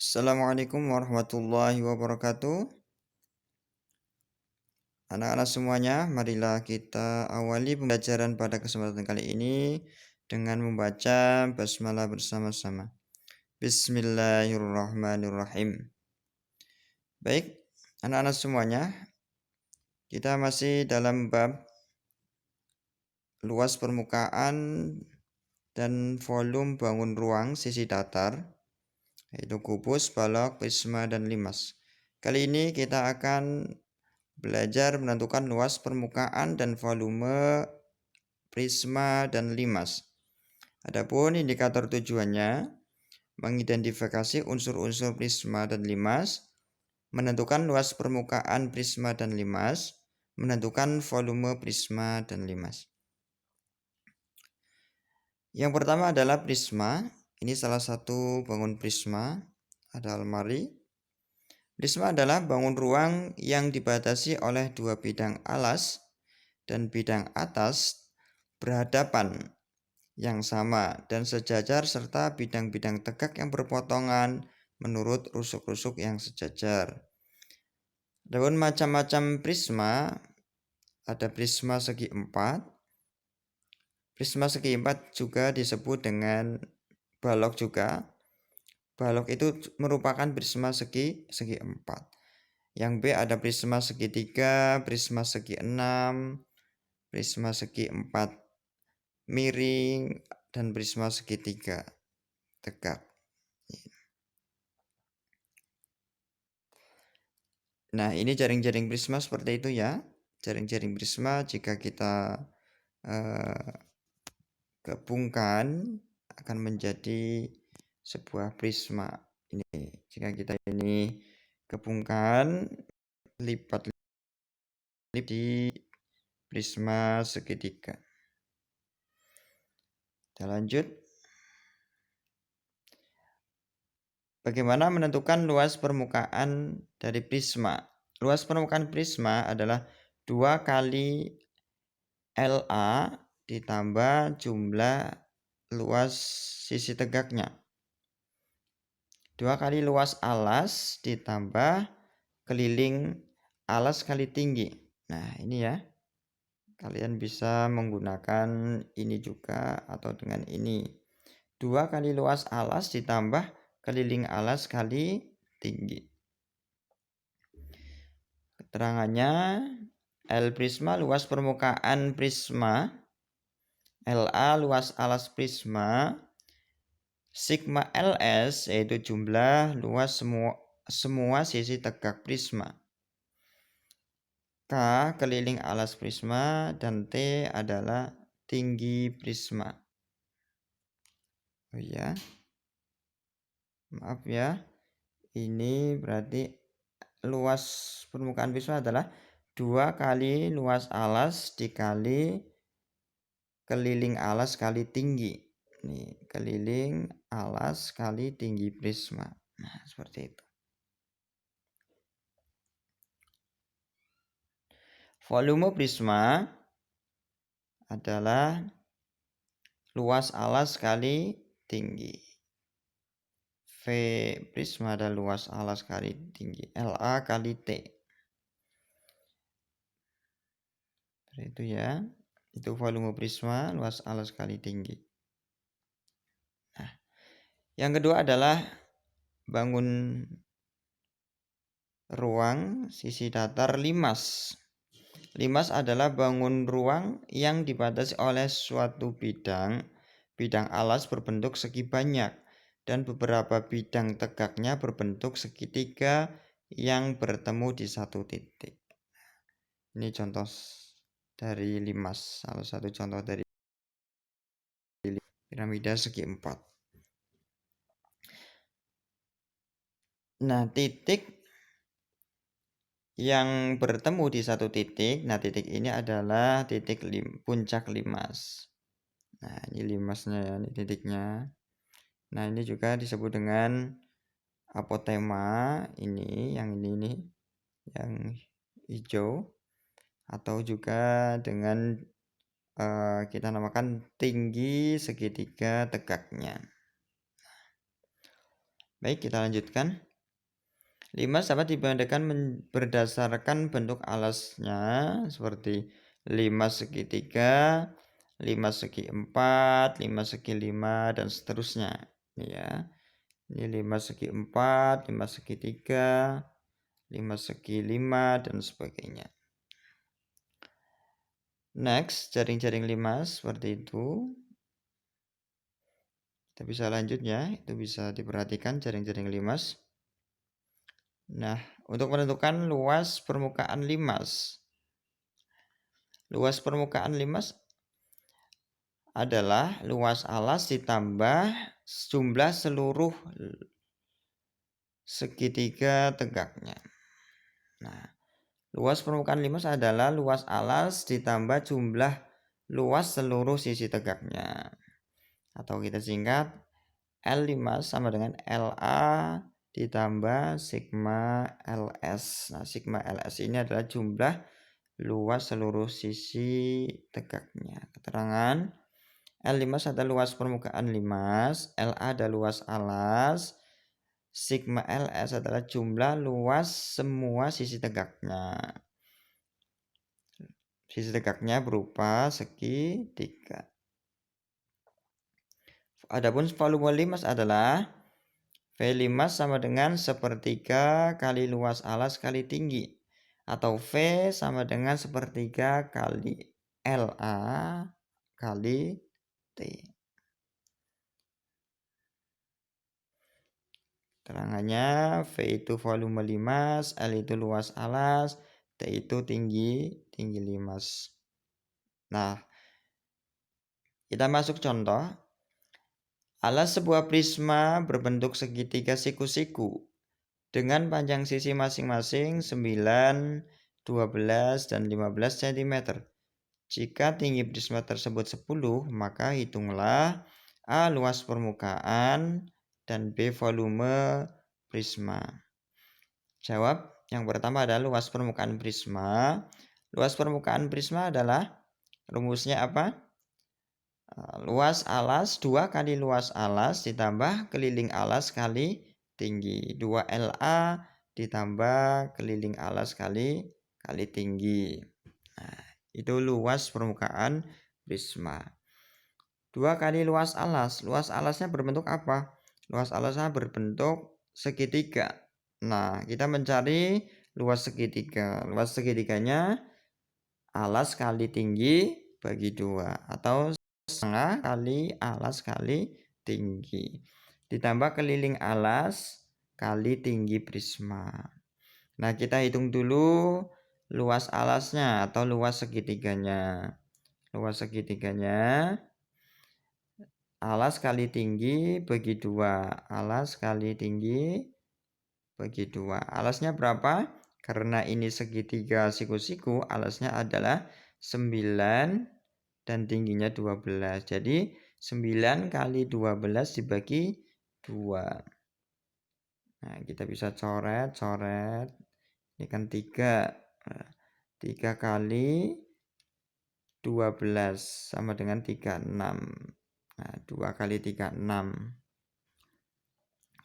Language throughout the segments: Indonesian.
Assalamualaikum warahmatullahi wabarakatuh. Anak-anak semuanya, marilah kita awali pembelajaran pada kesempatan kali ini dengan membaca basmalah bersama-sama. Bismillahirrahmanirrahim. Baik, anak-anak semuanya, kita masih dalam bab luas permukaan dan volume bangun ruang sisi datar, yaitu kubus, balok, prisma, dan limas. Kali ini kita akan belajar menentukan luas permukaan dan volume prisma dan limas. Adapun indikator tujuannya mengidentifikasi unsur-unsur prisma dan limas, menentukan luas permukaan prisma dan limas, menentukan volume prisma dan limas. Yang pertama adalah prisma. Ini salah satu bangun prisma, ada almari. Prisma adalah bangun ruang yang dibatasi oleh dua bidang alas dan bidang atas berhadapan yang sama dan sejajar serta bidang-bidang tegak yang berpotongan menurut rusuk-rusuk yang sejajar. Adapun macam-macam prisma, ada prisma segi empat. Prisma segi empat juga disebut dengan balok juga. Balok itu merupakan prisma segi empat. Yang B ada prisma segitiga, prisma segi enam, prisma segi empat miring, dan prisma segitiga tegak. Nah, ini jaring-jaring prisma seperti itu ya. Jaring-jaring prisma jika kita gabungkan akan menjadi sebuah prisma. Ini jika kita ini gabungkan lipat di prisma segitiga. Kita lanjut. Bagaimana menentukan luas permukaan dari prisma? Luas permukaan prisma adalah 2 kali LA ditambah jumlah luas sisi tegaknya. 2 kali luas alas ditambah keliling alas kali tinggi. Nah, ini ya. Kalian bisa menggunakan ini juga atau dengan ini. 2 kali luas alas ditambah keliling alas kali tinggi. Keterangannya, L prisma luas permukaan prisma, LA luas alas prisma, sigma LS yaitu jumlah luas semua sisi tegak prisma. K keliling alas prisma dan T adalah tinggi prisma. Oh ya. Maaf ya. Ini berarti luas permukaan prisma adalah 2 kali luas alas dikali keliling alas kali tinggi. Nih, keliling alas kali tinggi prisma. Nah, seperti itu. Volume prisma adalah luas alas kali tinggi. V prisma adalah luas alas kali tinggi. LA kali T. Itu ya. Itu volume prisma, luas alas kali tinggi. Nah, yang kedua adalah bangun ruang sisi datar limas. Limas adalah bangun ruang yang dibatasi oleh suatu bidang alas berbentuk segi banyak dan beberapa bidang tegaknya berbentuk segitiga yang bertemu di satu titik. Ini contoh dari limas, salah satu contoh dari piramida segi empat. Nah, titik yang bertemu di satu titik, nah titik ini adalah titik puncak limas. Nah, ini limasnya ya, ini titiknya. Nah, ini juga disebut dengan apotema, ini yang ini yang hijau, atau juga dengan kita namakan tinggi segitiga tegaknya. Baik, kita lanjutkan. Limas dapat dibedakan berdasarkan bentuk alasnya seperti limas segitiga, limas segi 4, limas segi 5, dan seterusnya. Ya, ini limas segi 4, limas segi 3, limas segi 5, dan sebagainya. Next, jaring-jaring limas seperti itu. Kita bisa lanjut ya, itu bisa diperhatikan jaring-jaring limas. Nah, untuk menentukan luas permukaan limas. Luas permukaan limas adalah luas alas ditambah jumlah seluruh segitiga tegaknya. Nah, luas permukaan limas adalah luas alas ditambah jumlah luas seluruh sisi tegaknya. Atau kita singkat, L limas sama dengan LA ditambah sigma LS. Nah, sigma LS ini adalah jumlah luas seluruh sisi tegaknya. Keterangan, L limas adalah luas permukaan limas, LA adalah luas alas, sigma LS adalah jumlah luas semua sisi tegaknya. Sisi tegaknya berupa segitiga. Adapun volume limas adalah V limas sama dengan sepertiga kali luas alas kali tinggi, atau V sama dengan sepertiga kali LA kali T. Terangannya, V itu volume limas, L itu luas alas, T itu tinggi limas. Nah, kita masuk contoh. Alas sebuah prisma berbentuk segitiga siku-siku dengan panjang sisi masing-masing 9, 12, dan 15 cm. Jika tinggi prisma tersebut 10, maka hitunglah A luas permukaan dan B volume prisma. Jawab yang pertama adalah luas permukaan prisma. Luas permukaan prisma adalah rumusnya apa? Luas alas 2 kali luas alas ditambah keliling alas kali tinggi. 2LA ditambah keliling alas kali tinggi. Nah, itu luas permukaan prisma. 2 kali luas alas. Luas alasnya berbentuk apa? Luas alasnya berbentuk segitiga. Nah, kita mencari luas segitiga. Luas segitiganya alas kali tinggi bagi 2 atau setengah kali alas kali tinggi ditambah keliling alas kali tinggi prisma. Nah, kita hitung dulu luas alasnya atau luas segitiganya. Luas segitiganya alas kali tinggi bagi 2. Alas kali tinggi bagi 2. Alasnya berapa? Karena ini segitiga siku-siku, alasnya adalah 9 dan tingginya 12. Jadi 9 kali 12 dibagi 2. Nah, kita bisa coret. Ini kan 3. 3 kali 12 sama dengan 36. Nah, 2 kali 36.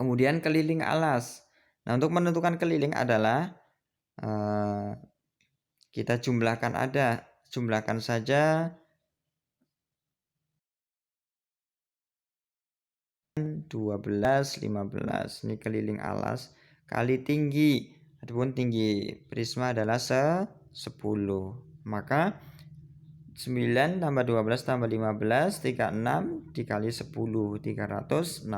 Kemudian keliling alas. Nah, untuk menentukan keliling adalah kita jumlahkan saja 12, 15. Ini keliling alas kali tinggi. Adapun tinggi prisma adalah 10. Maka 9 tambah 12 tambah 15, 36 dikali 10, 360.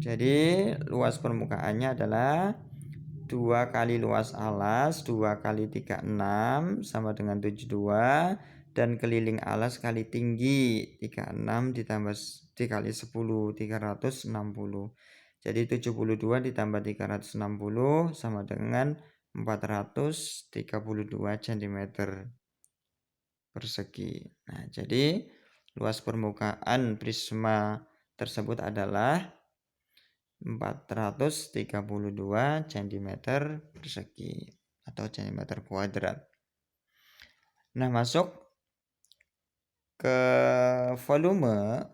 Jadi luas permukaannya adalah 2 kali luas alas, 2 kali 36 sama dengan 72, dan keliling alas kali tinggi 36 ditambah dikali 10, 360. Jadi 72 ditambah 360 sama dengan 432 cm persegi. Nah, jadi luas permukaan prisma tersebut adalah 432 cm persegi atau cm kuadrat. Nah, masuk ke volume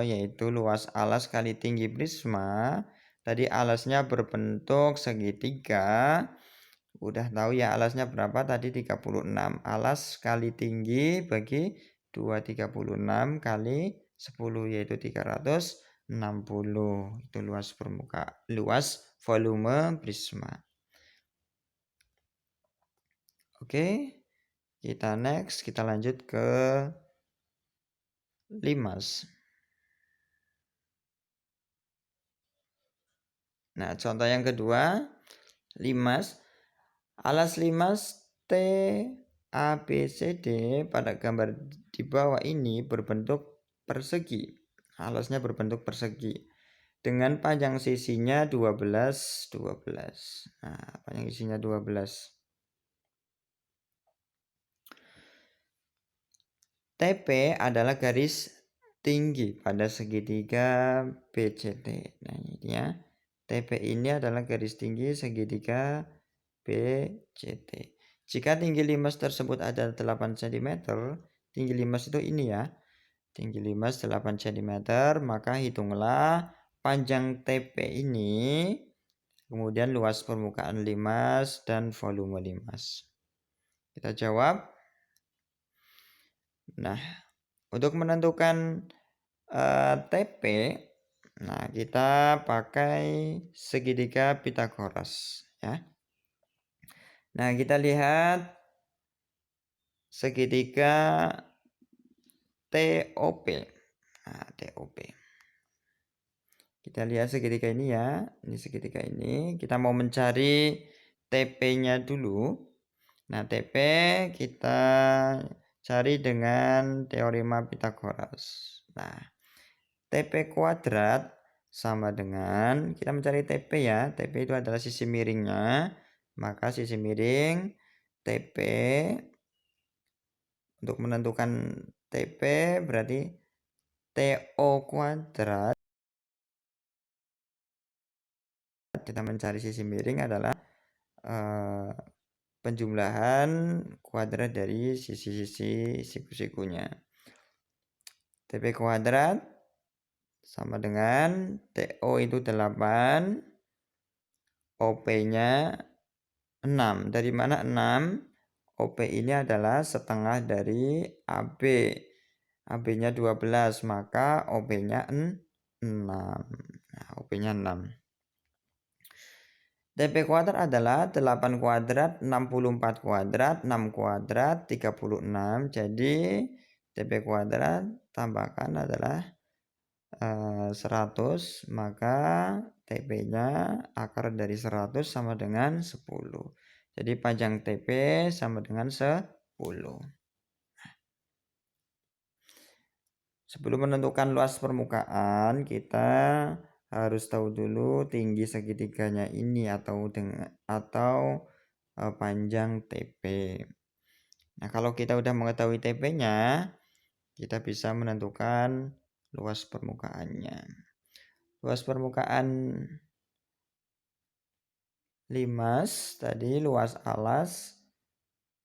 yaitu luas alas kali tinggi prisma. Tadi alasnya berbentuk segitiga. Udah tahu ya alasnya berapa tadi 36. Alas kali tinggi bagi 2 36 kali 10 yaitu 360. Itu luas volume prisma. Oke. Kita lanjut ke limas. Nah, contoh yang kedua, limas. Alas limas T, A, B, C, D pada gambar di bawah ini berbentuk persegi. Alasnya berbentuk persegi. Dengan panjang sisinya 12. Nah, panjang sisinya 12. TP adalah garis tinggi pada segitiga BCD. Nah, ini ya. TP ini adalah garis tinggi segitiga BCD. Jika tinggi limas tersebut ada 8 cm, tinggi limas itu ini ya. Tinggi limas 8 cm, maka hitunglah panjang TP ini, kemudian luas permukaan limas dan volume limas. Kita jawab. Nah, untuk menentukan TP, nah kita pakai segitiga Pythagoras ya. Nah, kita lihat segitiga TOP. Nah, TOP. Kita lihat segitiga ini ya. Ini segitiga ini. Kita mau mencari TP-nya dulu. Nah, TP kita cari dengan teorema Pythagoras. Nah, TP kuadrat sama dengan, kita mencari TP ya. TP itu adalah sisi miringnya. Maka sisi miring TP, untuk menentukan TP berarti TO kuadrat. Kita mencari sisi miring adalah penjumlahan kuadrat dari sisi-sisi siku-sikunya. TP kuadrat sama dengan TO itu 8, OP-nya 6. Dari mana 6? OP ini adalah setengah dari AB. AB-nya 12, maka OP-nya 6. Nah, OP-nya 6. TP kuadrat adalah 8 kuadrat, 64 kuadrat, 6 kuadrat, 36. Jadi TP kuadrat tambahkan adalah 100, maka TP-nya akar dari 100 sama dengan 10. Jadi panjang TP sama dengan 10. Sebelum menentukan luas permukaan, kita harus tahu dulu tinggi segitiganya ini atau panjang TP. Nah, kalau kita udah mengetahui TP-nya, kita bisa menentukan luas permukaannya. Luas permukaan limas tadi luas alas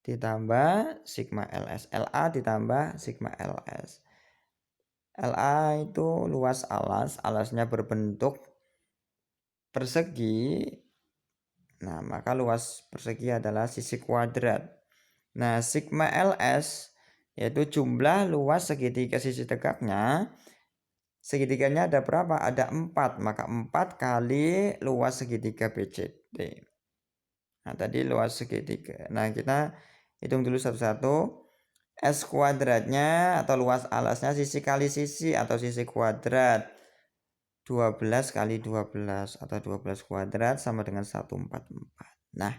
ditambah sigma LS. LA ditambah sigma LS. LA itu luas alas, alasnya berbentuk persegi. Nah, maka luas persegi adalah sisi kuadrat. Nah, sigma LS yaitu jumlah luas segitiga sisi tegaknya. Segitiganya ada berapa? Ada 4, maka 4 kali luas segitiga BCD. Nah, tadi luas segitiga. Nah, kita hitung dulu satu-satu. S kuadratnya atau luas alasnya sisi kali sisi atau sisi kuadrat. 12 kali 12 atau 12 kuadrat sama dengan 144. Nah,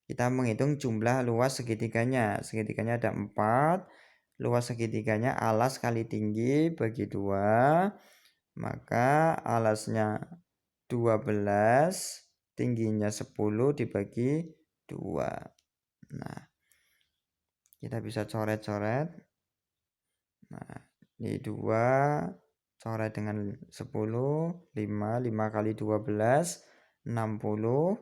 kita menghitung jumlah luas segitiganya. Segitiganya ada 4. Luas segitiganya alas kali tinggi bagi 2. Maka alasnya 12, tingginya 10 dibagi 2. Nah, kita bisa coret-coret. Nah, ini 2 coret dengan 10, 5 kali 12, 60.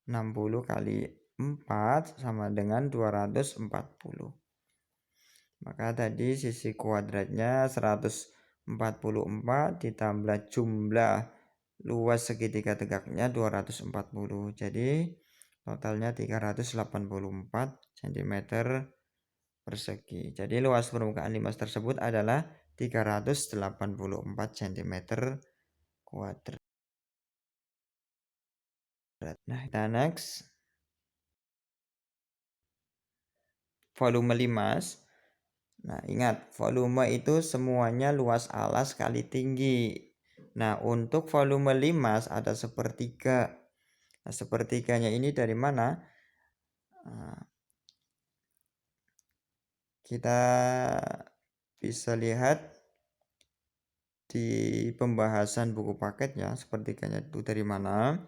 60 kali 4 sama dengan 240. Maka tadi sisi kuadratnya 144 ditambah jumlah luas segitiga tegaknya 240. Jadi totalnya 384 cm persegi. Jadi luas permukaan limas tersebut adalah 384 cm kuadrat. Nah, kita next. Volume limas. Nah, ingat, volume itu semuanya luas alas kali tinggi. Nah, untuk volume limas ada sepertiga. Nah, sepertiganya ini dari mana? Nah, kita bisa lihat di pembahasan buku paket ya, sepertiganya itu dari mana?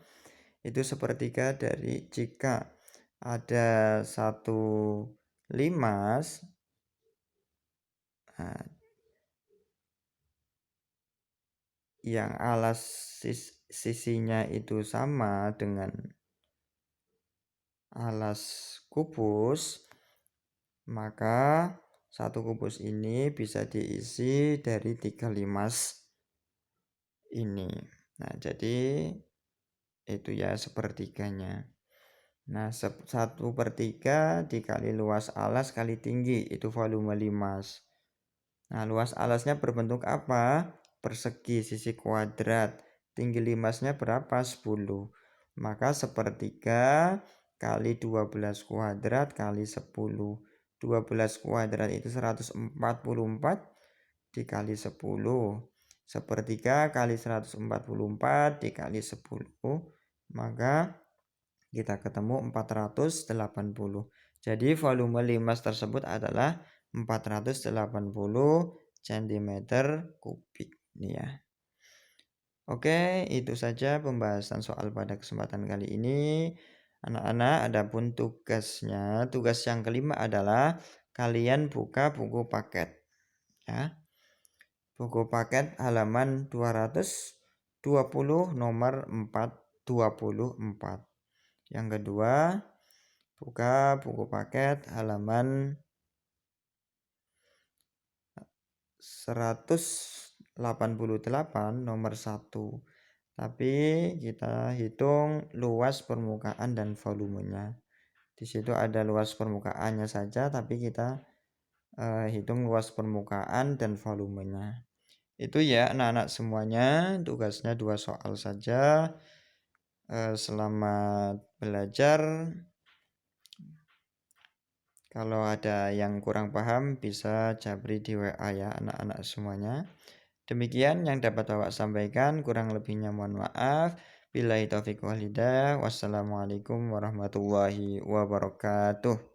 Itu sepertiga dari jika ada satu limas, nah, yang alas sisinya itu sama dengan alas kubus, maka satu kubus ini bisa diisi dari 3 limas ini. Nah, jadi itu ya sepertiganya. Nah, 1/3 dikali luas alas kali tinggi, itu volume limas. Nah, luas alasnya berbentuk apa? Persegi, sisi kuadrat. Tinggi limasnya berapa? 10. Maka sepertiga kali 12 kuadrat kali 10. 12 kuadrat itu 144 dikali 10. Sepertiga kali 144 dikali 10. Maka kita ketemu 480. Jadi volume limas tersebut adalah 480 cm kubik ini ya. Oke, itu saja pembahasan soal pada kesempatan kali ini. Anak-anak, adapun tugasnya, tugas yang kelima adalah kalian buka buku paket ya. Buku paket halaman 220 nomor 424. Yang kedua, buka buku paket halaman 188 nomor 1. Tapi kita hitung luas permukaan dan volumenya. Di situ ada luas permukaannya saja, tapi kita hitung luas permukaan dan volumenya. Itu ya anak-anak semuanya, tugasnya 2 soal saja. Selamat belajar. Kalau ada yang kurang paham bisa japri di WA ya anak-anak semuanya. Demikian yang dapat Bapak sampaikan, kurang lebihnya mohon maaf. Billahi taufiq wal hidayah. Wassalamualaikum warahmatullahi wabarakatuh.